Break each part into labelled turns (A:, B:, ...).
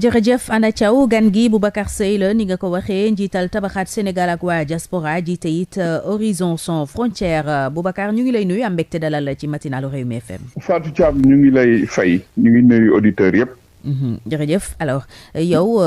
A: jërëjëf Anna Thiaw gan gi Boubacar Seye la ni nga ko waxee njiital tabaxaat Sénégal ak waa diaspora jiite it Horizon Sans Frontières Boubacar ñu ngi lay nuyu am mbégte dalal la ci matinalu Rewmi FM.
B: Fatou Thiam ñu ngi lay fay ñu ngi nuyu auditeurs yëpp.
A: jërëjëf alors yow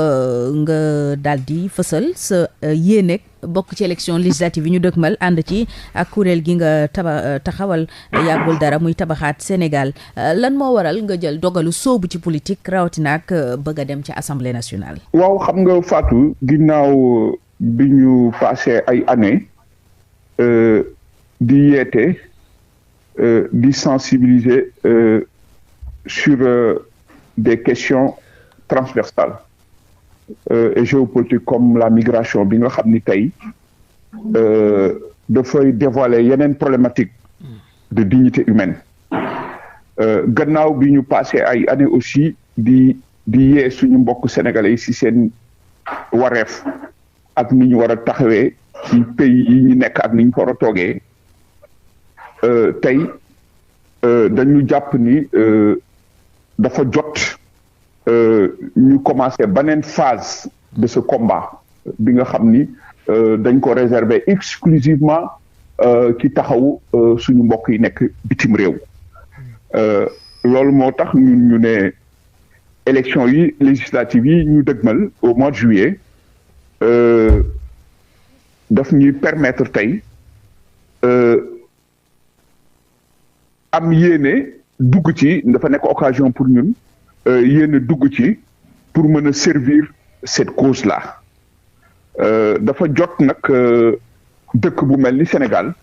A: nga daal di fësal sa yéene bokk ci élection législative yi ñu dëgmal ànd ci ak kuréel gi nga taxawal yàggul dara muy tabaxaat Sénégal lan moo waral nga jël dogalu soobu ci politique rawatina ak bëgg a dem ci assemblée nationale.
B: waaw xam nga Fatou ginnaaw bi ñu passé ay années di yeete di sensibiliser sur des questions transversales et géopolitiques comme la migration bi nga xam ni tey dafay dévoiler yeneen problématique de dignité humaine gannaaw bi ñu passé ay années aussi di yee suñu mbokk sénégalais yi ci seen wareef ak ni ñu war a taxawee ci pays yi ñu nekk ak ni ñu war a toogee tey dañu jàpp ni dafa jot ñu commencé beneen phase de ce combat bi nga xam ni dañ ko réserver exclusivement ki taxaw suñu mbokk yi nekk bitim réew loolu moo tax ñu ne élection yi législative yi ñu dëgmal au mois de juillet daf ñuy permettre tey am yéene dugg ci dafa nekk occasion pour ñun yéen dugg ci pour mën a servir cette cause là dafa jot nag dëkk bu mel ni Sénégal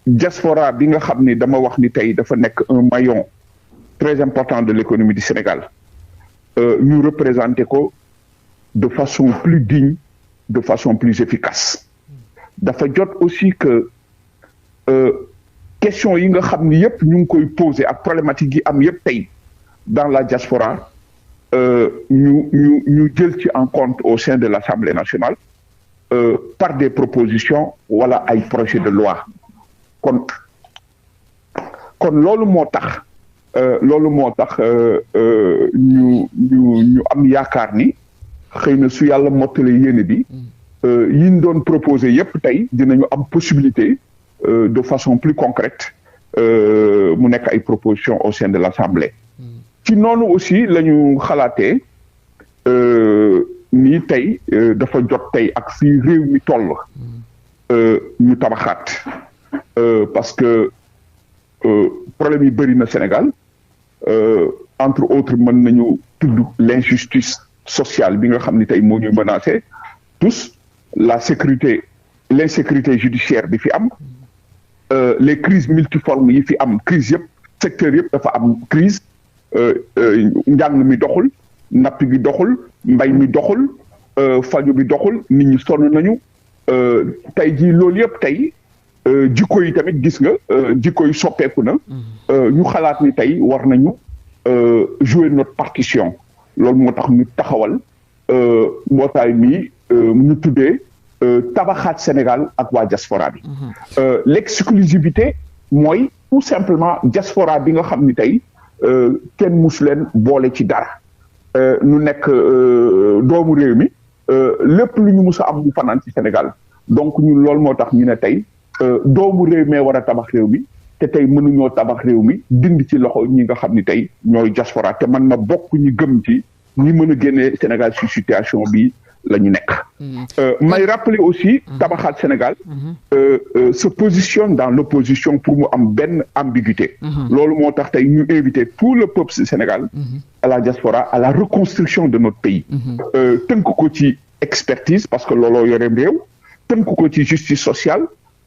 B: diaspora bi nga xam ni dama wax ni tey dafa nekk un maillon très important de l'économie du Sénégal ñu représenter ko de façon plus digne de façon plus efficace dafa jot aussi que question yi nga xam ni yëpp ñu ngi koy poser ak problématique yi am yëpp tey dans la diaspora ñu jël ci en compte au sein de l'Assemblée nationale par des propositions wala ay projets de loi kon loolu moo tax ñu am yaakaar ni xëy na su yàlla mottale yéene bi yi ñu doon proposer yëpp tey dinañu am possibilité de façon plus concrète mu nekk ay propositions au sein de l'Assemblée ci noonu aussi la ñu xalaatee ni tey dafa jot tey ak fii réew mi toll ñu tabaxaat parce que problème yi bëri na Sénégal entre autres mën nañu tudd l'injustice sociale bi nga xam ni tey moo ñuy menacé tous l'insécurité judiciaire bi fi am les crises multiformes yi fi am crise yëpp secteur yëpp dafa am crise njàng mi doxul napp gi doxul mbay mi doxul faju bi doxul nit ñi sonn nañu tey jii loolu yëpp tey jikko yi tamit gis nga jikko yi soppeeku na ñu xalaat ni tey war nañu jouer notre partition loolu moo tax ñu taxawal mbootaay mi ñu tuddee tabaxaat Sénégal ak waa diaspora bi l'exclusivité mooy tout simplement diaspora bi nga xam ni tey kenn musu leen boole ci dara ñu nekk doomu réew mi lépp lu ñu mus a am mu fanaan ci Sénégal donc ñun loolu moo tax ñu ne tey doomu réew mi war a tabax réew mi te tey mënuñoo tabax réew mi dindi ci loxo ñi nga xam ni tey ñooy diaspora te man ma bokk ñi gëm ci ñi mën a génnee Sénégal ci situation bi la ñu nekk. may rappeler aussi tabaxaat Sénégal se positionne dans l'opposition pour mu am benn ambiguïté. loolu moo tax tey ñu inviter tout le peuple du Sénégal à la diaspora à la reconstruction de notre pays. tënk ko ci expertise parce que looloo yoreem réew tënk ko ci justice sociale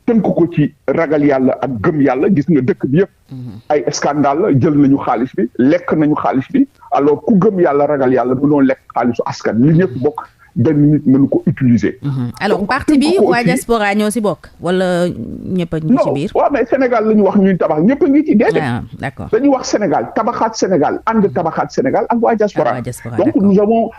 B: tënk ko ci ragal yàlla ak gëm yàlla gis nga dëkk bi yëpp ay scandale la jël nañu xaalis bi lekk nañu xaalis bi alors ku gëm yàlla ragal yàlla mënoo lekk xaalisu askan li ñëpp bokk benn nit mënu ko utiliser.
A: alors parti bi waa diaspora ñoo si bokk wala ñëpp a ngi ci biir.
B: non waaw mais Sénégal la ñu wax ñuy tabax ñëpp a ngi ci déedéet.
A: d'accord
B: dañuy wax Sénégal tabaxaat Sénégal ànd tabaxaat Sénégal ak waa diaspora. Donc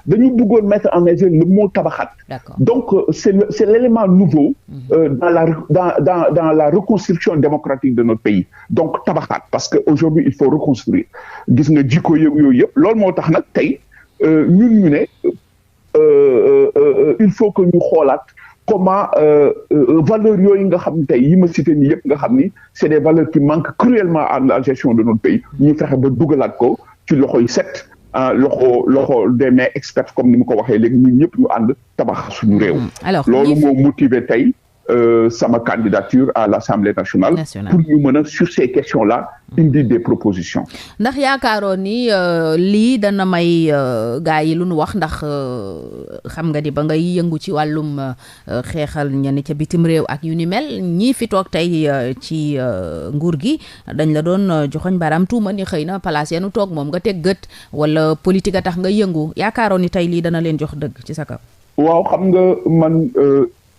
B: dañu bëggoon mettre en exergue le mot tabaxaat. Donc c'est l'élément nouveau dans la reconstruction démocratique de notre pays. Donc tabaxaat parce que aujourd'hui il faut reconstruire gis nga jikko yooyu yëpp loolu moo tax nag tey ñun ñu ne il faut que ñu xoolaat comment valeurs yooyu nga xam ne tey yi ma cité nii yëpp nga xam ni c'est des valeurs qui manquent cruellement à la gestion de notre pays ñu fexe ba dugalaat ko ci loxo yu set loxo des mains expertes comme ni mu ko waxee léegi ñun ñëpp ñu ànd tabax suñu réew. loolu moo motivé tey sama candidature à l'Assemblée nationale pour ñu mën a sur ces questions-là indi des propositions.
A: ndax yaakaaroon ni lii dana may gaa yi lu nu wax ndax xam nga di ba ngay yëngu ci wàllum xeexal ñenn ca bitim réew ak yu ni mel ñii fi toog tey ci nguur gi dañ la doon joxoñ baaraam tuuma ni xëy na place yenu toog moom nga teg gët wala politique a tax nga yëngu yaakaaroon ni tey lii dana leen jox dëgg ci sa kaw.
B: waaw xam nga man.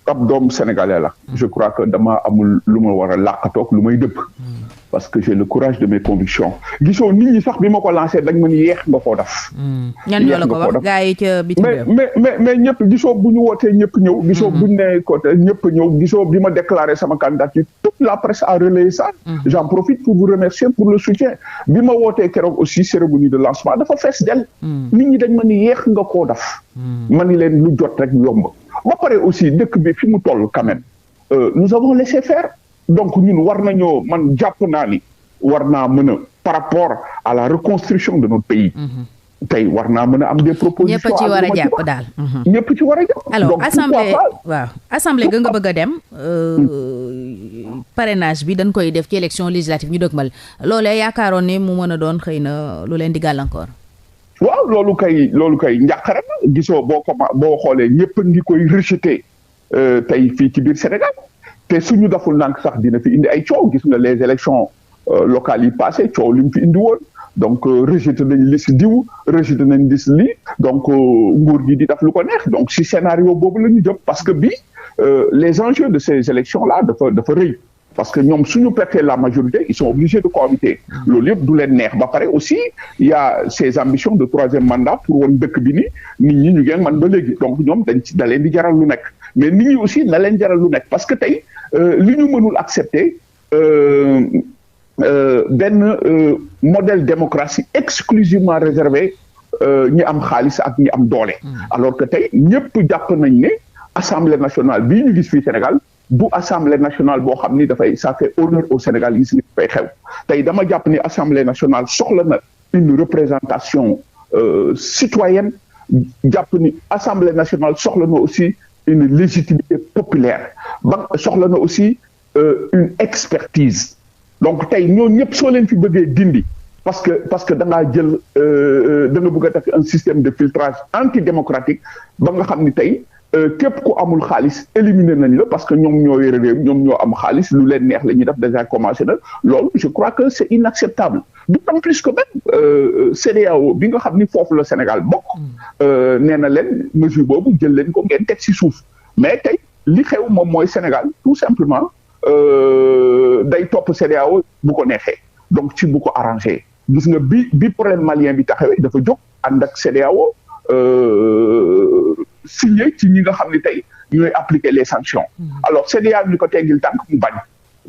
B: ab doom sénégalais la je crois que dama amul lu ma war a làqatoog lu may dëpp parce que j'ai le courage de mes convictions gisoo nit ñi sax bi ma ko lancé dañ ma ni yeex nga koo def
A: ñan ñoo la ko wax gars yi ca bitim réew
B: mais ñëpp gisoo bu ñu wootee ñëpp ñëw gisoo bu ñu nee côté ñëpp ñëw gisoo bi ma déclaré sama candidature toute la presse a relayé ça j'en profite pour vous remercier pour le soutien bi ma wootee keroog aussi cérémonie de lancement dafa fees del nit ñi dañ ma ni yeex nga koo def ma ni leen lu jot rek yomb ba pare aussi dëkk bi fi mu toll quand même nous avons laissé faire donc ñun war nañoo man jàpp naa ni war naa mën a par rapport à la reconstruction de notre pays tey war naa mën a am des propositions
A: ñëpp ci war a jàpp daal
B: ñëpp ci war a jàpp
A: alors assemblée ga nga bëgg a dem parrainage bi dañ koy def ci élection législative ñu dëgmal loolee yaakaaroon ni mu mën a doon xëy na lu leen di gàllankoor.
B: waaw loolu kay njàqare la gisoo boo xoolee ñëpp ngi koy rejeté tey fii ci biir Sénégal te suñu daful ndànk sax dina fi indi ay coow gis nga les élections locales yi passé coow li mu fi indi woon donc rejeté nañ liste diw rejeté nañ liste lii donc nguur gi di def lu ko neex donc si scénario boobu la ñu jëm parce que bii les enjeux de ces élections là dafa rëy parce que ñoom suñu perdre la majorité ils sont obligés de cohabiter loolu yëpp du leen neex ba pare aussi il y a ces ambitions de troisième mandat pour woon dëkk bi ni nit ñi ñu ngeen man ba léegi donc ñoom da leen di jaral lu nekk mais nit ñi aussi na leen jaral lu nekk parce que tey li ñu mënul accepter benn modèle démocratie exclusivement réservé ñi am xaalis ak ñi am doole alors que tey ñëpp jàpp nañ ne assemblée nationale bii ñu gis fii Sénégal bu assemblée nationale boo xam ni ça fait honneur au Sénégal gis ni fay xew tey dama jàpp ni assemblée nationale soxla na une représentation citoyenne jàpp ni assemblée nationale soxla na aussi une légitimité populaire ba soxla na aussi une expertise donc tey ñoo ñëpp soo leen fi bëggee dindi parce que da ngaa jël da nga bëgg a def un système de filtrage antidémocratique ba nga xam ni tey képp ku amul xaalis éliminé nañ la parce que ñoom ñoo yore réew ñoom ñoo am xaalis lu leen neex la ñuy def déjà commencé na loolu je crois que c'est inacceptable d'autant plus que même CEDEAO bi nga xam ni foofu la Sénégal bokk nee na leen mesure boobu jël leen ko ngeen teg ci suuf mais tey li xew moom mooy Sénégal tout simplement day topp CEDEAO bu ko neexee donc ci bu ko arrangé gis nga bi problème malien bi taxawee dafa jóg ànd ak CEDEAO signé ci ñi nga xam ne tey ñooy appliquer les sanctions alors CEDEAO ñu ko teggil tànk mu bañ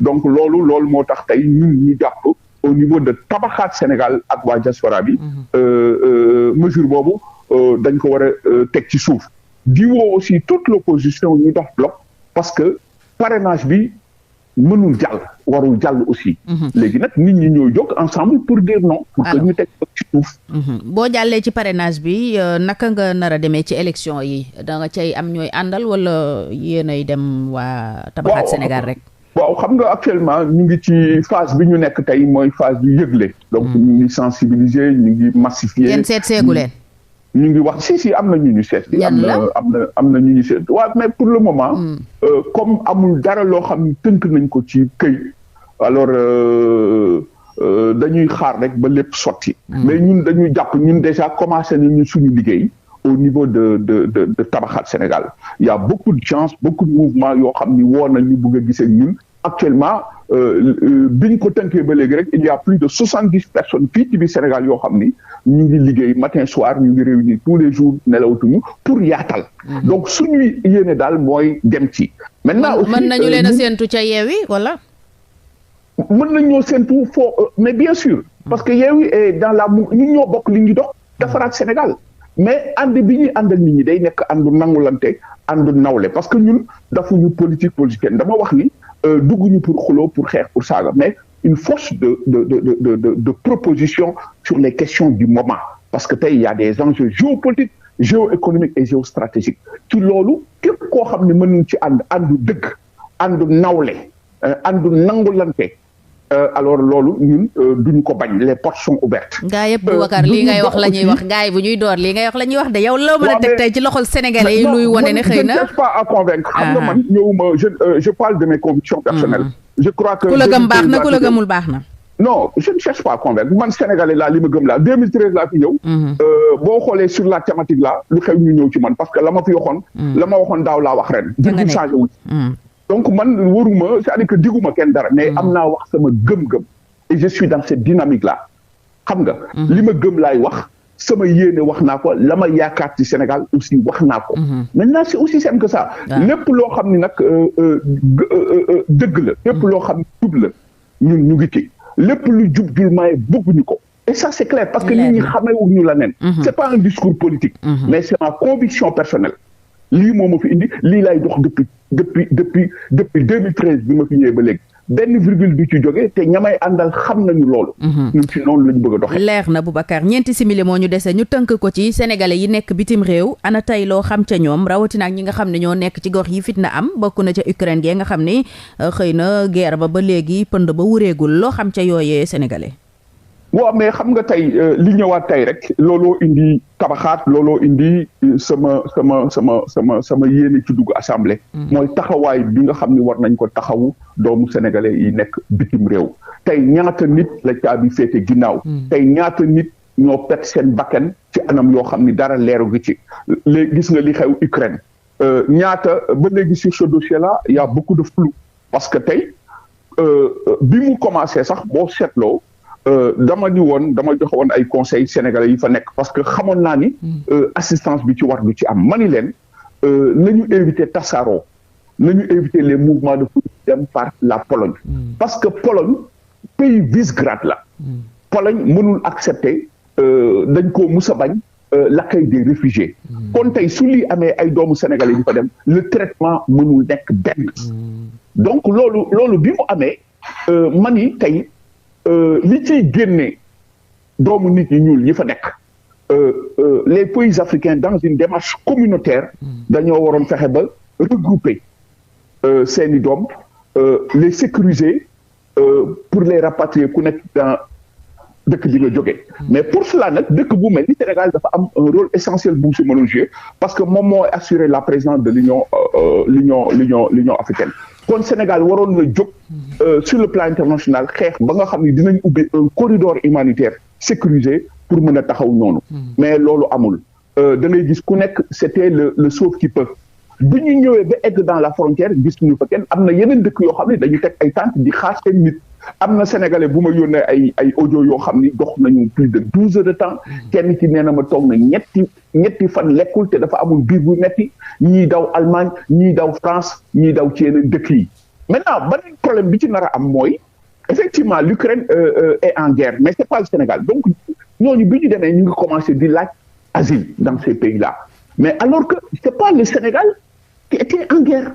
B: donc loolu moo tax tey ñun ñu jàpp au niveau de tabaxaat Sénégal ak waa diaspora bi mesure boobu dañ ko war a teg ci suuf di woo aussi toute l'opposition ñu def bloc parce que parrainage bi mënul jàll warul jàll aussi léegi nag nit ñi ñoo jóg ensemble pour dire non pour que ñu teg ci suuf
A: boo jàllee ci parrainage bi naka nga nar a demee ci élection yi da nga cay am ñooy àndal wala yéenay dem waa tabaxaat Sénégal rek
B: waaw xam nga actuellement ñu ngi ci phase bi ñu nekk tey mooy phase bi yëgle donc ñu ngi sensibiliser ñu ngi massifier
A: yéen seegu leen
B: ñu ngi wax si am na ñu ñu seet am na ñu ñu seet waaw mais pour le moment comme amul dara loo xam ne tënk nañ ko ci këy alors dañuy xaar rek ba lépp sotti mais ñun dañuy jàpp ñun déjà commencé nañu suñu liggéey au niveau de tabaxaat Sénégal il y a beaucoup de gens beaucoup de mouvements yoo xam ni woo nañ ñu bëgg a gisee ñun actuellement bi ñu ko tënkee ba léegi rek il y a plus de 70 personnes fii ci biir Sénégal yoo xam ni ñu ngi liggéey matin soir ñu ngi réunir tous les jours nelawatuñu pour yaatal. donc suñuy yéene daal mooy dem ci. maintenant aussi
A: mën nañu leen a séentu ca Yewwi wala.
B: mën nañoo séentu mais bien sûr. parce que Yewwi est dans la ñun ñoo bokk li ñu dox defaraat Sénégal. mais ànd bi ñuy ànd ak nit ñi day nekk àndu nangulante àndu nawle parce que ñun dafuñu politique politicienne dama wax ni dugguñu pour xuloo pour xeex pour saaga mais une force de proposition sur les questions du moment parce que tey il y a des enjeux géopolitiques géoéconomiques et géostratégiques ci loolu képp koo xam ne mën nañ ci àndu dëgg àndu nawle àndu nangulante alors loolu ñun duñu ko bañ les portes sont ouvertes.
A: gaa yëpp Boubacar lii ngay wax la ñuy wax gaa yi bu ñuy door lii ngay wax la ñuy wax de yow loo mën a teg tey ci loxol sénégalais yi luy wane ne xëy na.
B: je ne cherche pas à convaincre. xam nga man ñëwuma je parle de mes convictions personnelles. je crois que
A: ku la gëm baax na ku la gëmul baax na.
B: non je ne cherche pas à convaincre man sénégalais laa li ma gëm laa 2013 laa fi ñëw. boo xoolee sur la thématique là lu xew ñu ñëw ci man parce que la ma fi waxoon. la ma waxoon daaw laa wax ren. dina changé wu. donc man waruma c'est-à-dire que diguma kenn dara mais am naa wax sama gëm-gëm. et je suis dans cette dynamique là xam nga. li ma gëm laay wax sama yéene wax naa ko la ma yaakaar ci Sénégal aussi wax naa ko. maintenant c'est aussi simple que ça. lépp loo xam ni nag dëgg la. lépp loo xam ni jub la ñun ñu ngi ci. lépp lu jub jul maaye bëgguñu ko. et ça c'est clair parce que nit ñi xamewuñu la nen. c'est pas un discours politique. mais c'est ma conviction personnelle. lii moo ma fi indi lii lay dox depuis 2013 bi ma fi ñëwee ba léegi. benn virgule du ci jóge te ñamay àndal xam nañu loolu. ñun ci noonu la ñu bëgg a doxee.
A: leer na Boubacar ñeenti simili moo ñu dese ñu tënk ko ci sénégalais yi nekk bitim réew ana tey loo xam ca ñoom rawatina ak ñi nga xam ne ñoo nekk ci gox yi fitna am bokk na ca Ukraine gee nga xam ni xëy na guerre ba léegi pënd ba wureegul loo xam ca yooyee sénégalais.
B: waaw mais xam nga tey li ñëwaat tey rek looloo indi tabaxaat looloo indi sama yéene ci dugg assemblée. mooy taxawaay bi nga xam ni war nañ ko taxawu doomu sénégalais yi nekk bitim réew. tey ñaata nit la caabi féete ginnaaw. tey ñaata nit ñoo pet seen bakkan ci anam yoo xam ni dara leeru gi ci. léegi gis nga li xew Ukraine ñaata ba léegi sur ce dossier là il y a beaucoup de flou parce que tey bi mu commencé sax boo seetloo. dama joxe woon ay conseils sénégalais yi fa nekk parce que xamoon naa ni assistance bi ci war du ci am mani leen nañu éviter tasaaroo nañu éviter les mouvements de foule dem par la Pologne parce que Pologne pays Visegrad la Pologne mënul accepter dañ ko mus a bañ l'accueil des réfugiés kon tey su lii amee ay doomu sénégalais yi fa dem le traitement mënul nekk benn donc loolu bi mu amee mani tey li ciy génne doomu nit ñi ñuul ñi fa nekk les pays africains dans une démarche communautaire dañoo waroon fexe ba regrouper seeni doom les sécuriser pour les rapatrier ku nekk dans dëkk bi nga jógee mais pour cela nag dëkk bu mel ni Sénégal dafa am un rôle essentiel bu mu si mën a jouer parce que moom moo assurer la présence de l'Union africaine kon Sénégal waroon na jóg sur le plan international xeex ba nga xam ne dinañ ubbi un corridor humanitaire sécurisé pour mën a taxaw noonu mais loolu amul da ngay gis ku nekk c'était le sauve qui peut bi ñu ñëwee ba egg dans la frontière gis ñu fa kenn am na yeneen dëkk yoo xam ne dañu teg ay tentes di xaar seen nit am na sénégalais bu ma yónnee ay audio yoo xam ni dox nañu plus de 12 heures de temps kenn ci nee na ma toog na ñetti fan lekkul te dafa amul biir bu metti ñii daw Allemagne ñii daw France ñii daw ci yeneen dëkk yi maintenant beneen problème bi ci nar a am mooy effectivement l'Ukraine est en guerre mais c'est pas le Sénégal donc ñooñu bi ñu demee ñu ngi commencé di laaj asile dans ces pays-là mais alors que c'est pas le Sénégal qui était en guerre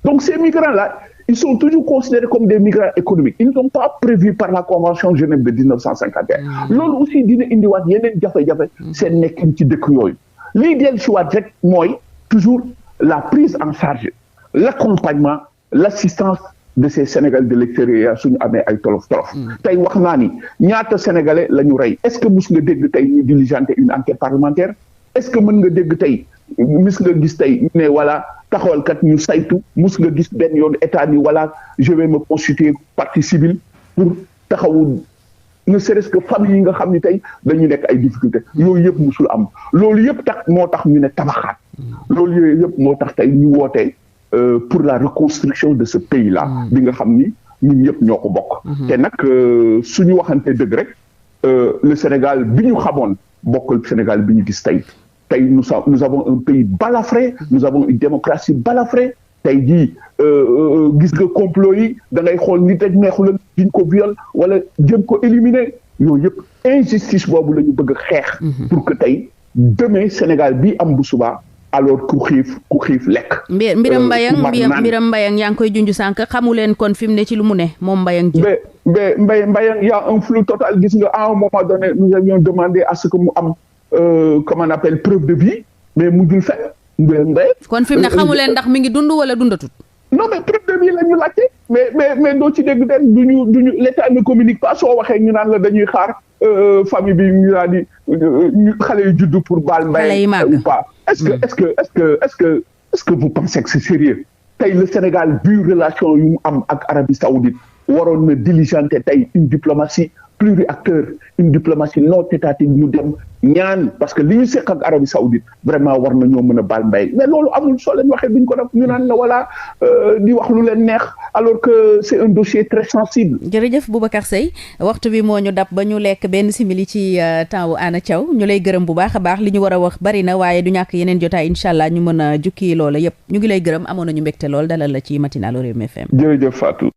B: donc ces migrants-là ils sont toujours considérés comme des migrants économiques ils ne sont pas prévus par la convention Genève de 1951 loolu aussi dina indiwaat yeneen jafe-jafe seen nekkin ci dëkk yooyu lii dellu si waat rek mooy toujours la prise en charge l'accompagnement l'assistance de ces Sénégalais de l'extérieur suñu amee ay tolof-tolof tey wax naa ni ñaata Sénégalais la ñu rey est-ce que mus nga dégg tey ñu diligenter une enquête parlementaire est-ce que mën nga dégg tey mus nga gis tey ñu ne voilà taxawalkat ñu saytu mus nga gis benn yoon état ni voilà je vais me constituer partie civile pour taxawu ne serait-ce que famille yi nga xam ni tey dañu nekk ay difficultés yooyu yëpp musul am loolu yëpp moo tax ñu ne tabaxaat loolu yooyu yëpp moo tax tey ñu wootee pour la reconstruction de ce pays là bi nga xam ni ñun ñëpp ñoo ko bokk te nag suñu waxante dëgg rek le Sénégal bi ñu xamoon bokkul Sénégal bi ñu gis tey nous avons un pays balafré nous avons une démocratie balafrée tey jii gis nga complot yi da ngay xool nit rek neexul diñ ko viol wala jëm ko éliminer yooyu yëpp injustice boobu la ñu bëgg a xeex pour que tey demain Sénégal bii am bu subaa alors ku xiif lekk.
A: Mbiram Mbayang yaa ngi koy junj sànq xamu leen kon fi mu ne ci lu mu ne moom Mbayang ji.
B: mais Mbayang y a un flou total gis nga à un moment donné nous avions demandé à ce que mu am comment on appelle preuve de vie mais mujjul fekk Mbayang.
A: kon fi mu ne xamu leen ndax mi ngi dund wala dundatut.
B: non mais preuve de vie la ñu laajte mais doo ci dégg den duñu l'État ne communique pas soo waxee ñu naan la dañuy xaar famille bi ñu naan di xale yu juddu pour baal mbay ou pas est-ce que vous pensez que c'est sérieux tey le Sénégal bu relation yu mu am ak Arabie Saoudite waroon na diligenter tey une diplomatie pluriacteur une diplomatie non étatique ñu dem ñaan parce que li ñu seq ak Arabie Saoudite vraiment war na ñoo mën a baal mbay mais loolu amul soo leen waxee duñ ko def ñu naan la wala di wax lu leen neex alors que c'est un dossier très sensible.
A: jërëjëf Boubacar Seye waxtu bi moo ñu dab ba ñu lekk benn simili ci temps wu Anna Thiaw ñu lay gërëm bu baax a baax li ñu war a wax bari na waaye du ñàkk yeneen jotaay incha allah ñu mën a jukki loola yépp ñu ngi lay gërëm amoon nañu mbégte lool dalal la ci matinalu Rewmi FM.
B: jërëjëf Fatou.